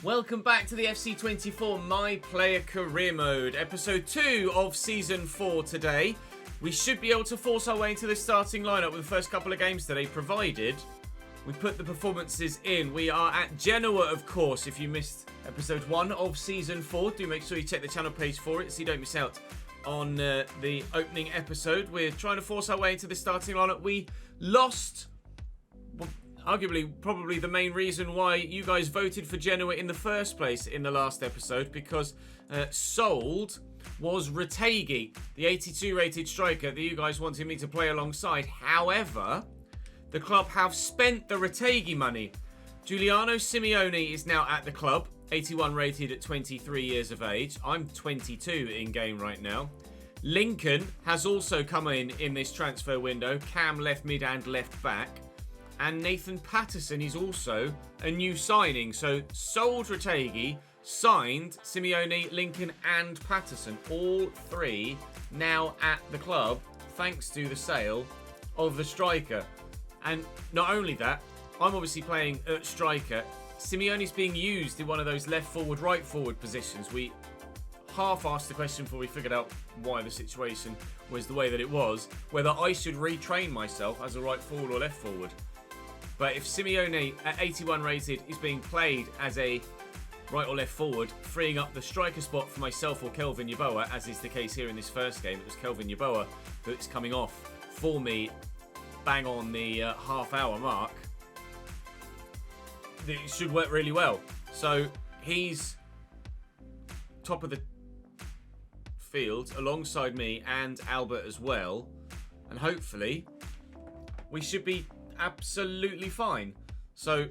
Welcome back to the FC24 My Player Career Mode, episode 2 of season 4 today. We should be able to force our way into the starting lineup with the first couple of games today, provided we put the performances in. We are at Genoa, of course. If you missed episode 1 of season 4, do make sure you check the channel page for it so you don't miss out on the opening episode. We're trying to force our way into the starting lineup. We lost... arguably, probably the main reason why you guys voted for Genoa in the first place in the last episode, because sold was Retegui, the 82 rated striker that you guys wanted me to play alongside. However, the club have spent the Retegui money. Giuliano Simeone is now at the club, 81 rated at 23 years of age. I'm 22 in game right now. Lincoln has also come in this transfer window, Cam left mid and left back. And Nathan Patterson is also a new signing. So sold Retegui, signed Simeone, Lincoln and Patterson. All three now at the club thanks to the sale of the striker. And not only that, I'm obviously playing at striker. Simeone's being used in one of those left forward, right forward positions. We half asked the question before we figured out why the situation was the way that it was, whether I should retrain myself as a right forward or left forward. But if Simeone, at 81 rated, is being played as a right or left forward, freeing up the striker spot for myself or Kelvin Yeboah, as is the case here in this first game, it was Kelvin Yeboah that's coming off for me bang on the half-hour mark, it should work really well. So he's top of the field alongside me and Albert as well. And hopefully we should be absolutely fine. So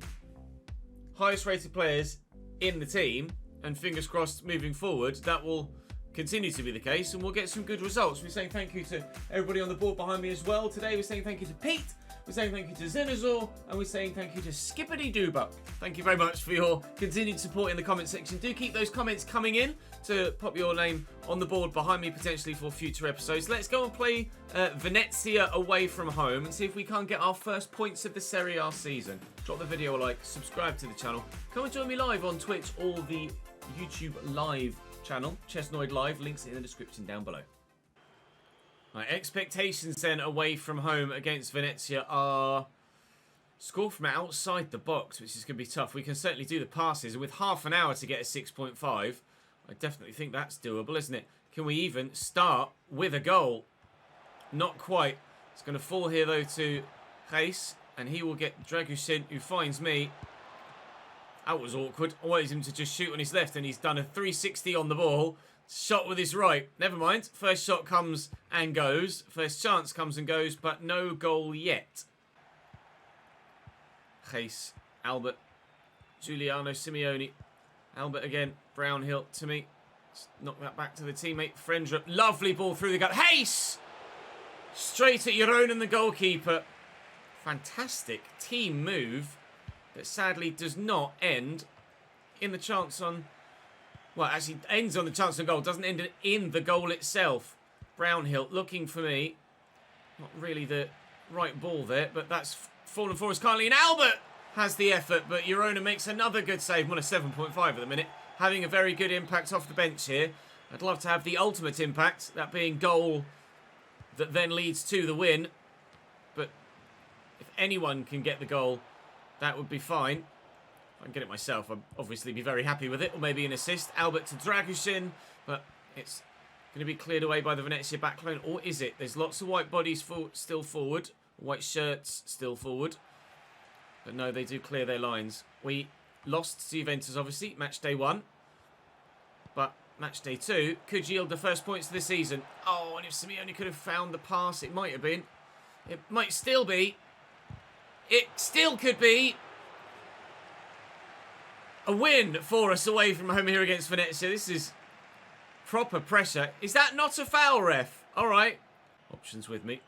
highest rated players in the team, and fingers crossed moving forward that will continue to be the case and we'll get some good results. We're saying thank you to everybody on the board behind me as well today. We're saying thank you to Pete, we're saying thank you to Zenazor, and we're saying thank you to Skippity Dooba. Thank you very much for your continued support in the comment section. Do keep those comments coming in to pop your name on the board behind me potentially for future episodes. Let's go and play Venezia away from home and see if we can't get our first points of the Serie A season. Drop the video a like, subscribe to the channel. Come and join me live on Twitch or the YouTube live channel, Chesnoid Live, links in the description down below. Right, expectations then away from home against Venezia are score from outside the box, which is going to be tough. We can certainly do the passes, and with half an hour to get a 6.5, I definitely think that's doable, isn't it? Can we even start with a goal? Not quite. It's going to fall here though to Reis, and he will get Dragusin, who finds me. That was awkward. I wanted him to just shoot on his left, and he's done a 360 on the ball. Shot with his right. Never mind. First shot comes and goes. First chance comes and goes, but no goal yet. Reis, Albert, Giuliano Simeone. Albert again. Brownhill to me. Let's knock that back to the teammate. Frendrup. Lovely ball through the gut. Reis! Straight at your own and the goalkeeper. Fantastic team move. That sadly does not end in the chance on... well, actually ends on the chance on goal. Doesn't end in the goal itself. Brownhill looking for me. Not really the right ball there, but that's fallen for us kindly. And Albert has the effort, but Verona makes another good save. I'm on a 7.5 at the minute. Having a very good impact off the bench here. I'd love to have the ultimate impact, that being goal that then leads to the win. But if anyone can get the goal, that would be fine. If I can get it myself, I'd obviously be very happy with it. Or maybe an assist. Albert to Dragusin. But it's going to be cleared away by the Venezia backline. Or is it? There's lots of white bodies still forward. White shirts still forward. But no, they do clear their lines. We lost to Juventus, obviously. Match day 1. But match day 2 could yield the first points of the season. Oh, and if Simeone could have found the pass, it might have been. It might still be. It still could be a win for us away from home here against Venezia. This is proper pressure. Is that not a foul, ref? All right. Options with me.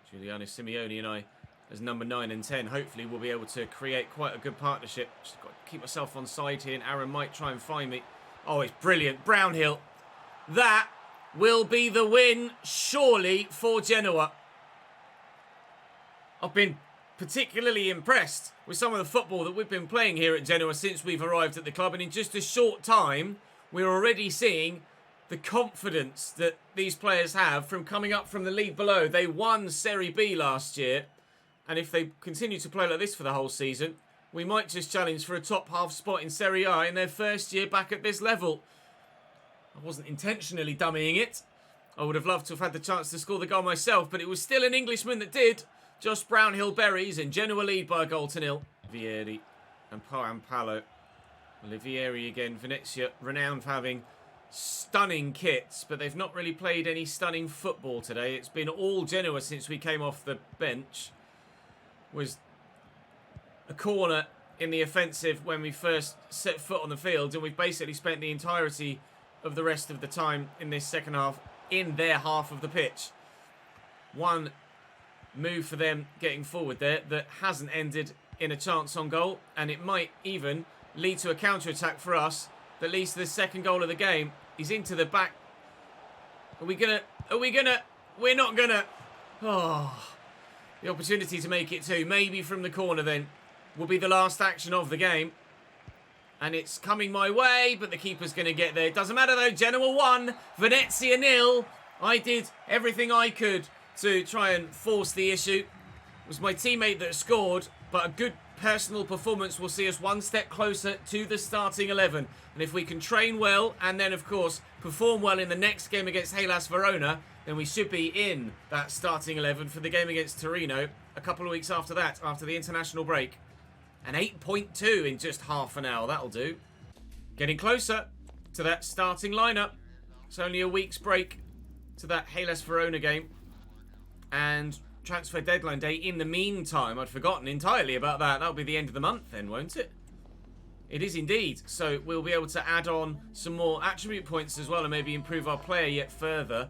Giuliano Simeone and I as number 9 and 10. Hopefully we'll be able to create quite a good partnership. Just got to keep myself on side here, and Aaron might try and find me. Oh, it's brilliant. Brownhill. That will be the win, surely, for Genoa. I've been particularly impressed with some of the football that we've been playing here at Genoa since we've arrived at the club. And in just a short time, we're already seeing the confidence that these players have from coming up from the league below. They won Serie B last year. And if they continue to play like this for the whole season, we might just challenge for a top half spot in Serie A in their first year back at this level. I wasn't intentionally dummying it. I would have loved to have had the chance to score the goal myself, but it was still an Englishman that did. Josh Brownhill berries and Genoa lead by a goal to nil. Vieri and Palo. Olivieri again. Venezia, renowned for having stunning kits, but they've not really played any stunning football today. It's been all Genoa since we came off the bench. Was a corner in the offensive when we first set foot on the field, and we've basically spent the entirety of the rest of the time in this second half in their half of the pitch. One move for them getting forward there that hasn't ended in a chance on goal, and it might even lead to a counter-attack for us that leads to the second goal of the game. He's into the back. We're not gonna. Oh, the opportunity to make it two, maybe from the corner then, will be the last action of the game. And it's coming my way, but the keeper's going to get there. Doesn't matter though, Genoa 1, Venezia 0. I did everything I could to try and force the issue. It was my teammate that scored, but a good personal performance will see us one step closer to the starting 11. And if we can train well, and then of course perform well in the next game against Hellas Verona, then we should be in that starting 11 for the game against Torino a couple of weeks after that, after the international break. An 8.2 in just half an hour, that'll do. Getting closer to that starting lineup. It's only a week's break to that Hellas Verona game. And transfer deadline day in the meantime. I'd forgotten entirely about that. That'll be the end of the month then, won't it? It is indeed. So we'll be able to add on some more attribute points as well and maybe improve our player yet further.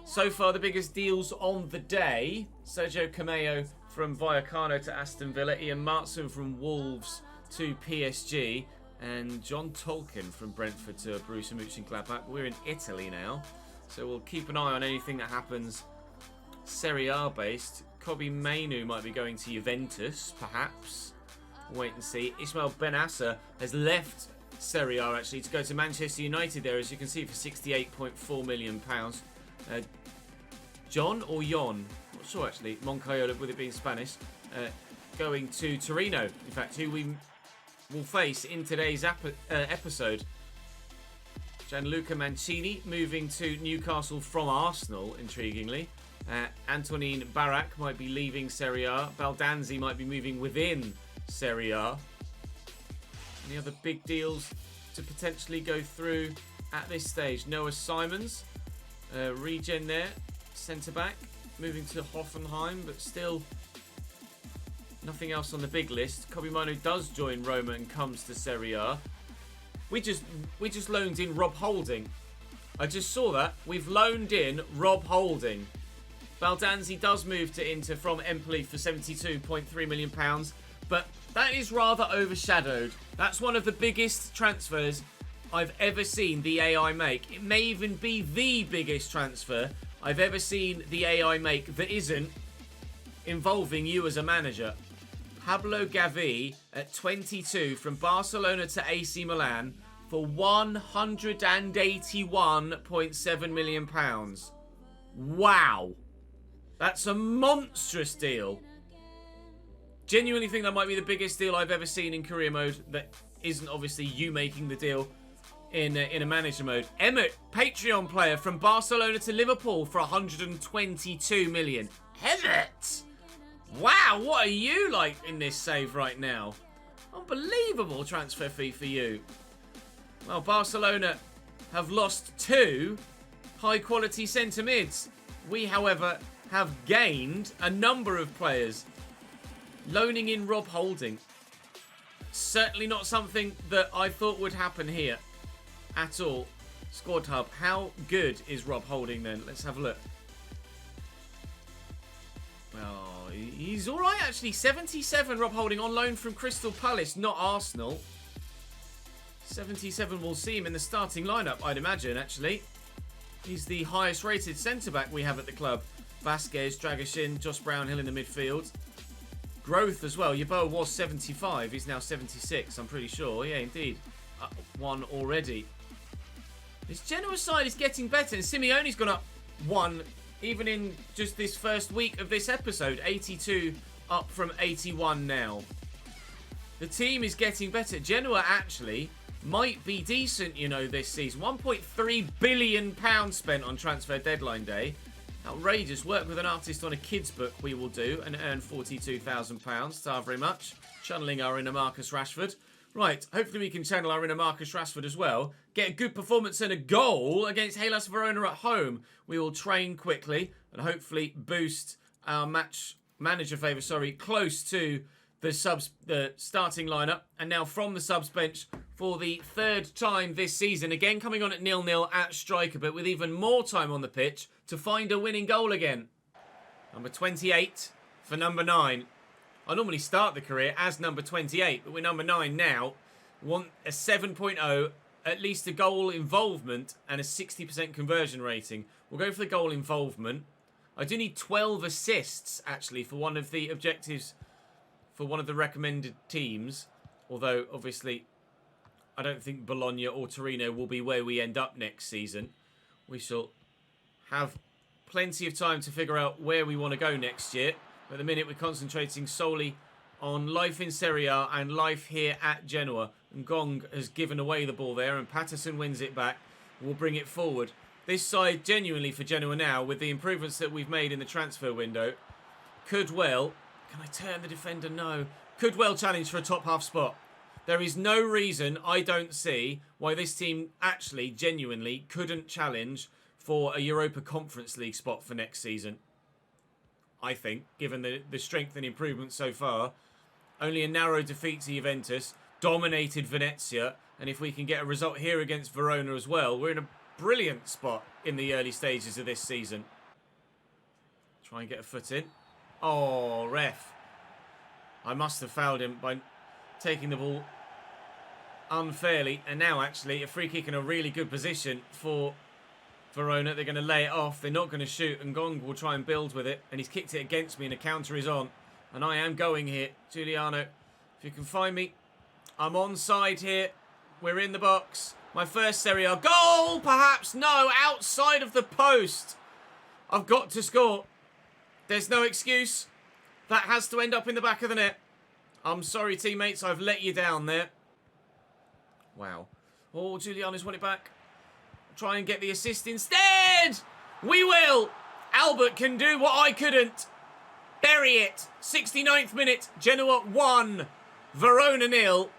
So far, the biggest deals on the day. Sergio Cameo from Vallecano to Aston Villa. Ian Martson from Wolves to PSG. And John Tolkien from Brentford to Borussia Mönchengladbach. We're in Italy now. So we'll keep an eye on anything that happens Serie A based. Kobe Mainu might be going to Juventus, perhaps. Wait and see. Ismail Benassa has left Serie A actually to go to Manchester United there, as you can see, for £68.4 million. John or Jon? Not sure actually. Moncayola, with it being Spanish, going to Torino. In fact, who we will face in today's episode. Gianluca Mancini moving to Newcastle from Arsenal, intriguingly. Antonin Barak might be leaving Serie A. Baldanzi might be moving within Serie A. Any other big deals to potentially go through at this stage? Noah Simons, regen there, centre-back, moving to Hoffenheim, but still nothing else on the big list. Kobe Manu does join Roma and comes to Serie A. We just loaned in Rob Holding. I just saw that. We've loaned in Rob Holding. Baldanzi does move to Inter from Empoli for £72.3 million, but that is rather overshadowed. That's one of the biggest transfers I've ever seen the AI make. It may even be the biggest transfer I've ever seen the AI make that isn't involving you as a manager. Pablo Gavi at 22 from Barcelona to AC Milan for £181.7 million. Wow. That's a monstrous deal. Genuinely think that might be the biggest deal I've ever seen in career mode that isn't obviously you making the deal in a manager mode. Emmett, Patreon player from Barcelona to Liverpool for 122 million. Emmett! Wow, what are you like in this save right now? Unbelievable transfer fee for you. Well, Barcelona have lost two high-quality centre mids. We, however, have gained a number of players. Loaning in Rob Holding. Certainly not something that I thought would happen here at all. Squad Hub, how good is Rob Holding then? Let's have a look. Oh, he's all right actually. 77 Rob Holding on loan from Crystal Palace, not Arsenal. 77 will see him in the starting lineup, I'd imagine, actually. He's the highest rated centre-back we have at the club. Vasquez, Dragoshin, Josh Brownhill in the midfield. growth as well. Yeboah was 75. He's now 76, I'm pretty sure. Yeah, indeed. One already. This Genoa side is getting better. And Simeone's gone up one, even in just this first week of this episode. 82 up from 81 now. The team is getting better. Genoa actually might be decent, you know, this season. £1.3 billion spent on transfer deadline day. Outrageous. Work with an artist on a kids book we will do and earn £42,000. Thank very much. Channeling our inner Marcus Rashford. Right, hopefully we can channel our inner Marcus Rashford as well. Get a good performance and a goal against Hellas Verona at home. We will train quickly and hopefully boost our match manager favour, close to the starting lineup. And now from the subs bench for the third time this season. Again, coming on at 0-0 at striker, but with even more time on the pitch to find a winning goal again. Number 28 for number 9. I normally start the career as number 28, but we're number 9 now. We want a 7.0, at least a goal involvement, and a 60% conversion rating. We'll go for the goal involvement. I do need 12 assists, actually, for one of the objectives for one of the recommended teams. Although, obviously, I don't think Bologna or Torino will be where we end up next season. We shall have plenty of time to figure out where we want to go next year. At the minute, we're concentrating solely on life in Serie A and life here at Genoa. And Gong has given away the ball there, and Patterson wins it back. We'll bring it forward. This side, genuinely for Genoa now, with the improvements that we've made in the transfer window, could well... Can I turn the defender? No. Could well challenge for a top half spot. There is no reason, I don't see, why this team actually, genuinely, couldn't challenge for a Europa Conference League spot for next season. I think, given the strength and improvement so far. Only a narrow defeat to Juventus, dominated Venezia, and if we can get a result here against Verona as well, we're in a brilliant spot in the early stages of this season. Try and get a foot in. Oh, ref. I must have fouled him by taking the ball unfairly. And now, actually, a free kick in a really good position for Verona. They're going to lay it off. They're not going to shoot. And Gong will try and build with it. And he's kicked it against me and a counter is on. And I am going here. Giuliano, if you can find me. I'm onside here. We're in the box. My first Serie A goal, perhaps. No, outside of the post. I've got to score. There's no excuse. That has to end up in the back of the net. I'm sorry, teammates. I've let you down there. Wow. Oh, Giuliano's won it back. Try and get the assist instead. We will. Albert can do what I couldn't. Bury it. 69th minute. Genoa 1. Verona 0.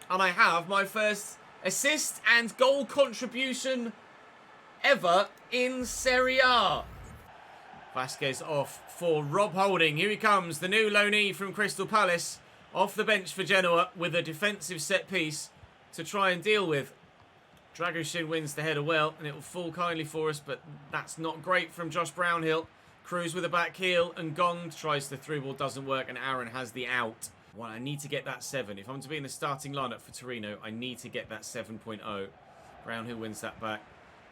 And I have my first assist and goal contribution ever in Serie A. Vasquez off for Rob Holding. Here he comes, the new loanee from Crystal Palace. Off the bench for Genoa with a defensive set piece to try and deal with. Dragoshin wins the header well, and it will fall kindly for us, but that's not great from Josh Brownhill. Cruz with a back heel, and Gong tries the through ball, doesn't work, and Aaron has the out. Well, I need to get that 7. If I'm to be in the starting lineup for Torino, I need to get that 7.0. Brownhill wins that back.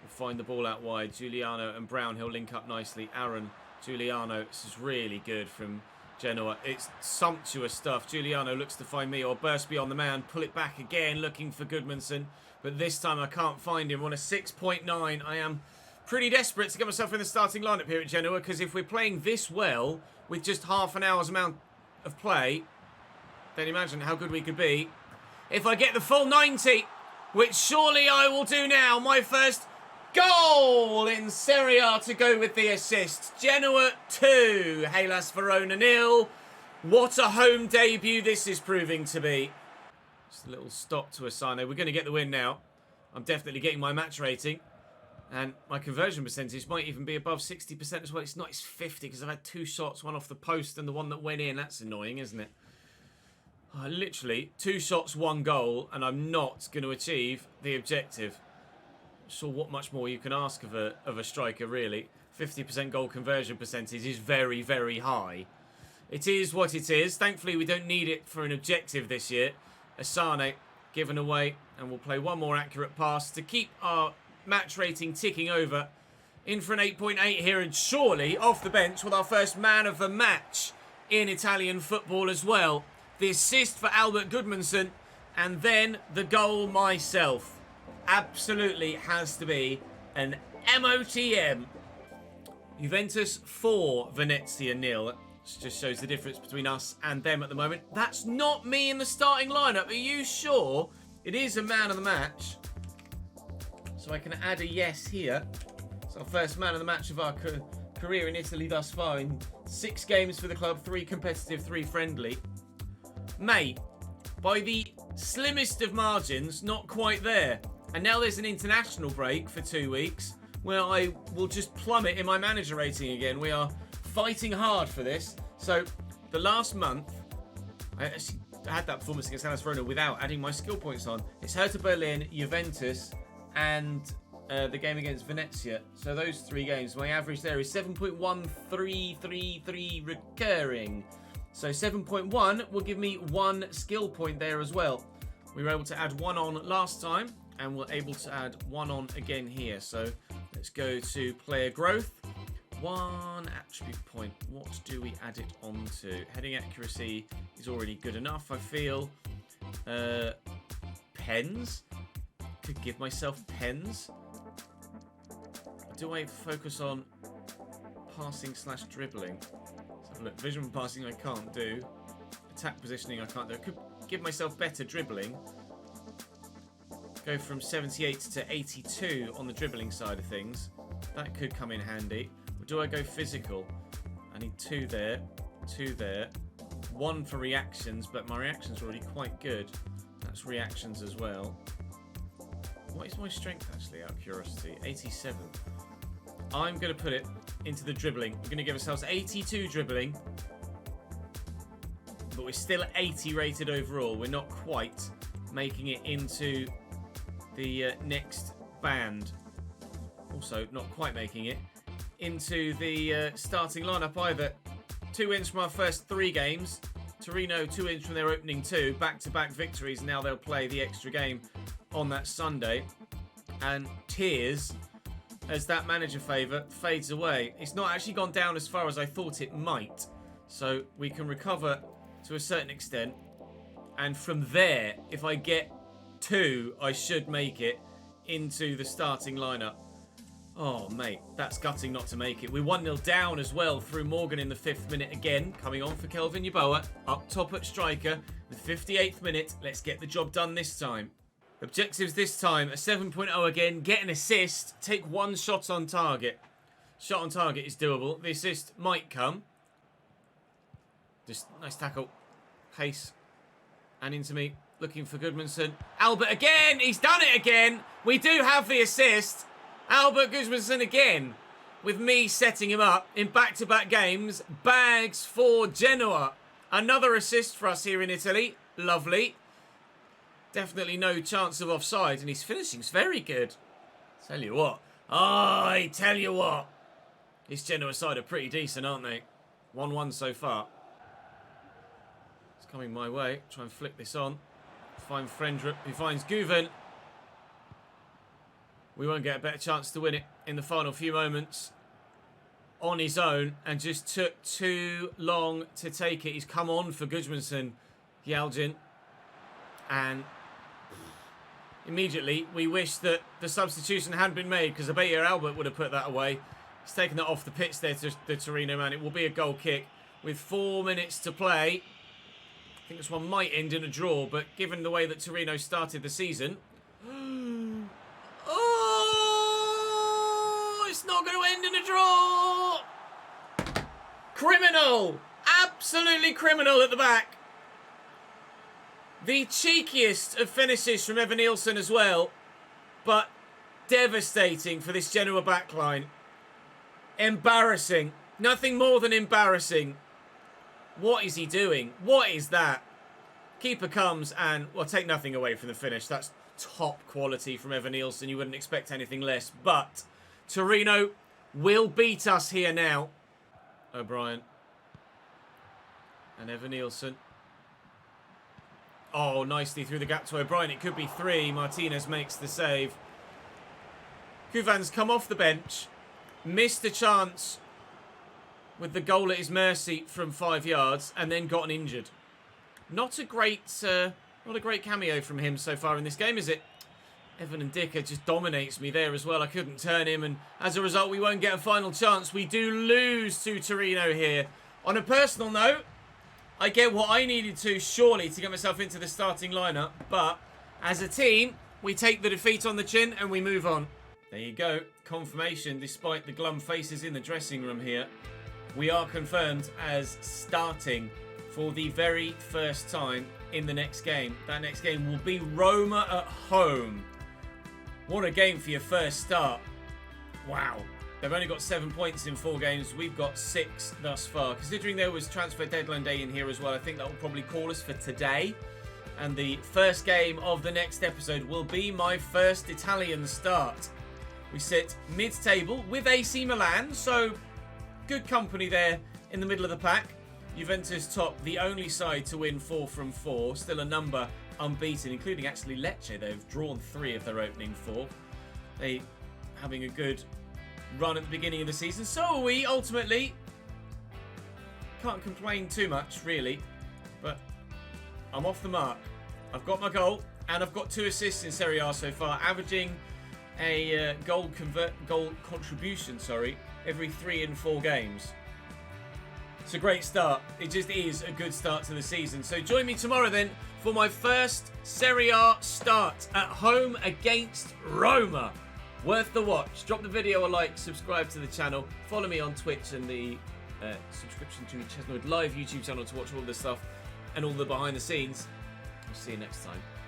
We'll find the ball out wide. Giuliano and Brownhill link up nicely. Aaron, Giuliano. This is really good from Genoa. It's sumptuous stuff. Giuliano looks to find me or burst beyond the man. Pull it back again, looking for Goodmanson. But this time I can't find him. On a 6.9, I am pretty desperate to get myself in the starting lineup here at Genoa, because if we're playing this well with just half an hour's amount of play, then imagine how good we could be if I get the full 90, which surely I will do now. My first goal in Serie A to go with the assist. Genoa 2, Hellas Verona 0. What a home debut this is proving to be. Just a little stop to Asano. We're going to get the win now. I'm definitely getting my match rating. And my conversion percentage might even be above 60% as well. It's not, it's 50 because I've had 2 shots, one off the post and the one that went in. That's annoying, isn't it? Literally, 2 shots, 1 goal, and I'm not going to achieve the objective. So what much more you can ask of a striker, really. 50% goal conversion percentage is very, very high. It is what it is. Thankfully, we don't need it for an objective this year. Asane given away, and we'll play one more accurate pass to keep our match rating ticking over. In for an 8.8 here, and surely off the bench with our first man of the match in Italian football as well. The assist for Albert Gudmundsson, and then the goal myself. Absolutely has to be an MOTM. Juventus 4, Venezia 0. This just shows the difference between us and them at the moment. That's not me in the starting lineup. Are you sure? It is a man of the match. So I can add a yes here. It's our first man of the match of our career in Italy thus far. In 6 games for the club, 3 competitive, 3 friendly. Mate, by the slimmest of margins, not quite there. And now there's an international break for 2 weeks where I will just plummet in my manager rating again. We are fighting hard for this. So the last month, I actually had that performance against Verona without adding my skill points on. It's Hertha Berlin, Juventus, and the game against Venezia. So those 3 games, my average there is 7.1333 recurring. So 7.1 will give me 1 skill point there as well. We were able to add 1 on last time, and we're able to add 1 on again here. So let's go to player growth. 1 attribute point. What do we add it onto? Heading accuracy is already good enough, I feel. Pens. Could give myself pens. Do I focus on passing / dribbling? Let's have a look. Vision passing I can't do. Attack positioning I can't do. I could give myself better dribbling. Go from 78 to 82 on the dribbling side of things. That could come in handy. Or do I go physical? I need 2 there, 2 there. 1 for reactions, but my reactions are already quite good. That's reactions as well. What is my strength actually, out of curiosity? 87. I'm going to put it into the dribbling. We're going to give ourselves 82 dribbling. But we're still at 80 rated overall. We're not quite making it into the next band. Also, not quite making it into the starting lineup either. 2 wins from our first 3 games. Torino 2 wins from their opening 2. Back-to-back victories. Now they'll play the extra game on that Sunday. And tears as that manager favour fades away. It's not actually gone down as far as I thought it might. So we can recover to a certain extent. And from there, if I get 2, I should make it into the starting lineup. Oh, mate, that's gutting not to make it. We're 1-0 down as well through Morgan in the 5th minute again. Coming on for Kelvin Yeboah. Up top at striker. The 58th minute. Let's get the job done this time. Objectives this time. A 7.0 again. Get an assist. Take 1 shot on target. Shot on target is doable. The assist might come. Just nice tackle. Pace. And into me. Looking for Gudmundsson. Albert again. He's done it again. We do have the assist. Albert Gudmundsson again. With me setting him up in back-to-back games. Bags for Genoa. Another assist for us here in Italy. Lovely. Definitely no chance of offside. And his finishing's very good. Tell you what. I tell you what. His Genoa side are pretty decent, aren't they? 1-1 so far. It's coming my way. Try and flick this on. Find Frendrup, who finds Guven. We won't get a better chance to win it in the final few moments. On his own. And just took too long to take it. He's come on for Gudmundsson. Yalcin. And immediately we wish that the substitution hadn't been made, because I bet you Albert would have put that away. He's taken that off the pitch there to the Torino man. It will be a goal kick with 4 minutes to play. I think this one might end in a draw, but given the way that Torino started the season... Oh! It's not going to end in a draw! Criminal! Absolutely criminal at the back. The cheekiest of finishes from Evan Nielsen as well, but devastating for this Genoa backline. Embarrassing. Nothing more than embarrassing. What is he doing? What is that? Keeper comes and, well, take nothing away from the finish. That's top quality from Evan Nielsen. You wouldn't expect anything less. But Torino will beat us here now. O'Brien. And Evan Nielsen. Oh, nicely through the gap to O'Brien. It could be 3. Martinez makes the save. Kuvan's come off the bench. Missed a chance with the goal at his mercy from 5 yards and then gotten injured. Not a great cameo from him so far in this game, is it? Evan and Dicker just dominates me there as well. I couldn't turn him, and as a result, we won't get a final chance. We do lose to Torino here. On a personal note, I get what I needed to, surely, to get myself into the starting lineup, but as a team, we take the defeat on the chin and we move on. There you go. Confirmation, despite the glum faces in the dressing room here. We are confirmed as starting for the very first time in the next game. That next game will be Roma at home. What a game for your first start. Wow. They've only got 7 points in 4 games. We've got 6 thus far. Considering there was transfer deadline day in here as well, I think that will probably call us for today. And the first game of the next episode will be my first Italian start. We sit mid-table with AC Milan, so good company there in the middle of the pack. Juventus top, the only side to win 4 from 4. Still a number unbeaten, including actually Lecce. They've drawn 3 of their opening 4. They having a good run at the beginning of the season. So are we, ultimately. Can't complain too much, really. But I'm off the mark. I've got my goal, and I've got 2 assists in Serie A so far, averaging a goal contribution, every 3 in 4 games. It's a great start. It just is a good start to the season. So join me tomorrow then for my first Serie A start at home against Roma. Worth the watch. Drop the video a like, subscribe to the channel, follow me on Twitch and the subscription to Chesnoid Live YouTube channel to watch all this stuff and all the behind the scenes. I'll see you next time.